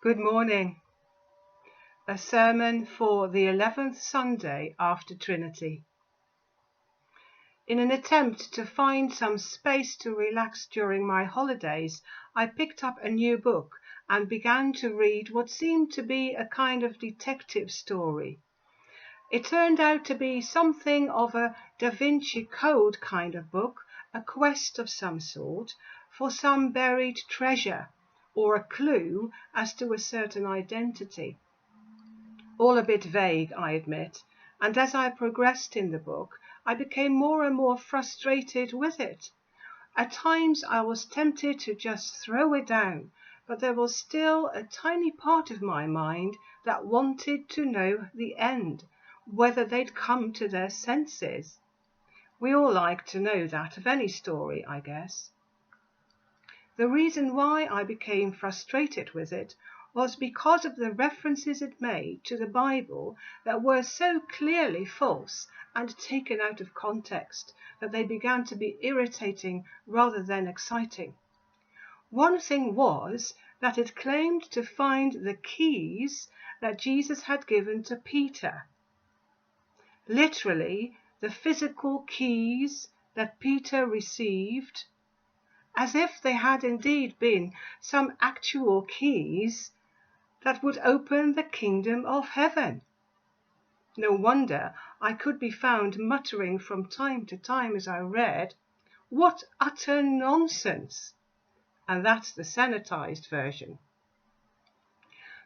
Good morning. A sermon for the 11th Sunday after Trinity. In an attempt to find some space to relax during my holidays, I picked up a new book and began to read what seemed to be a kind of detective story. It turned out to be something of a Da Vinci Code kind of book, a quest of some sort for some buried treasure or a clue as to a certain identity. All a bit vague, I admit, and as I progressed in the book, I became more and more frustrated with it. At times I was tempted to just throw it down, but there was still a tiny part of my mind that wanted to know the end, whether they'd come to their senses. We all like to know that of any story, I guess. The reason why I became frustrated with it was because of the references it made to the Bible that were so clearly false and taken out of context that they began to be irritating rather than exciting. One thing was that it claimed to find the keys that Jesus had given to Peter. Literally, the physical keys that Peter received, as if they had indeed been some actual keys that would open the kingdom of heaven. No wonder I could be found muttering from time to time as I read, "What utter nonsense!" And that's the sanitized version.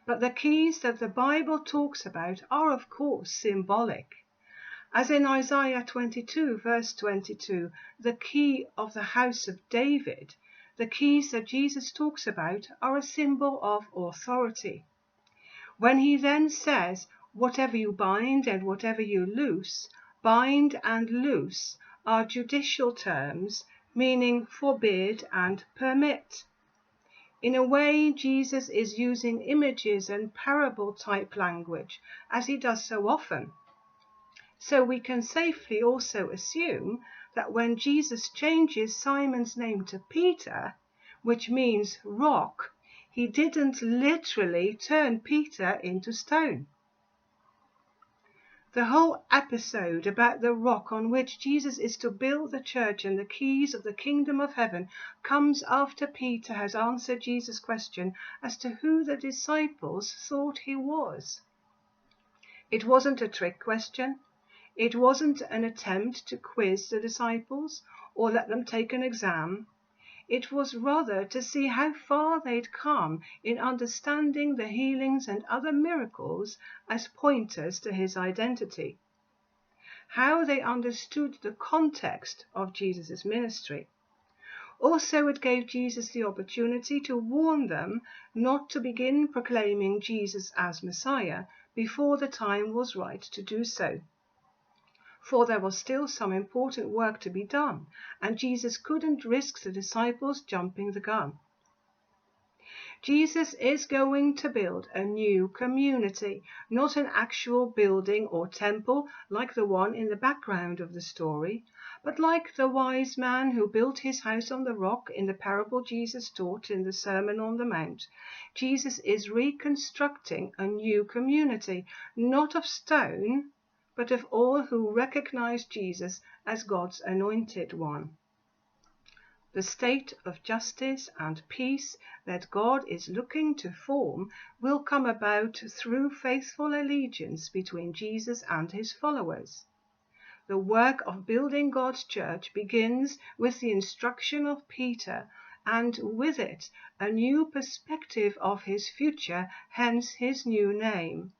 But the keys that the Bible talks about are of course symbolic. As in Isaiah 22 verse 22, the key of the house of David, the keys that Jesus talks about are a symbol of authority. When he then says, "Whatever you bind and whatever you loose," bind and loose are judicial terms meaning forbid and permit. In a way, Jesus is using images and parable type language, as he does so often. So we can safely also assume that when Jesus changes Simon's name to Peter, which means rock, he didn't literally turn Peter into stone. The whole episode about the rock on which Jesus is to build the church and the keys of the kingdom of heaven comes after Peter has answered Jesus' question as to who the disciples thought he was. It wasn't a trick question. It wasn't an attempt to quiz the disciples or let them take an exam. It was rather to see how far they'd come in understanding the healings and other miracles as pointers to his identity. How they understood the context of Jesus' ministry. Also, it gave Jesus the opportunity to warn them not to begin proclaiming Jesus as Messiah before the time was right to do so. For there was still some important work to be done, and Jesus couldn't risk the disciples jumping the gun. Jesus is going to build a new community, not an actual building or temple like the one in the background of the story, but like the wise man who built his house on the rock in the parable Jesus taught in the Sermon on the Mount. Jesus is reconstructing a new community, not of stone, but of all who recognize Jesus as God's anointed one. The state of justice and peace that God is looking to form will come about through faithful allegiance between Jesus and his followers. The work of building God's church begins with the instruction of Peter, and with it a new perspective of his future, hence his new name.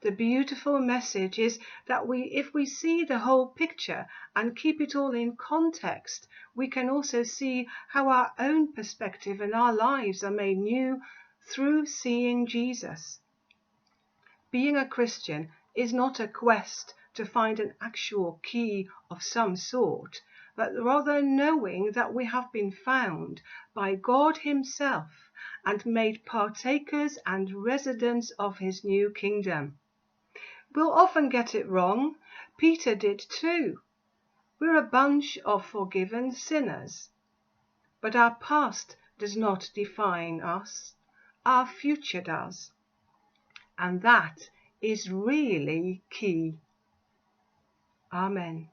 The beautiful message is that if we see the whole picture and keep it all in context, we can also see how our own perspective and our lives are made new through seeing Jesus. Being a Christian is not a quest to find an actual key of some sort, but rather knowing that we have been found by God himself and made partakers and residents of his new kingdom. We'll often get it wrong. Peter did too. We're a bunch of forgiven sinners. But our past does not define us. our future does. And that is really key. Amen.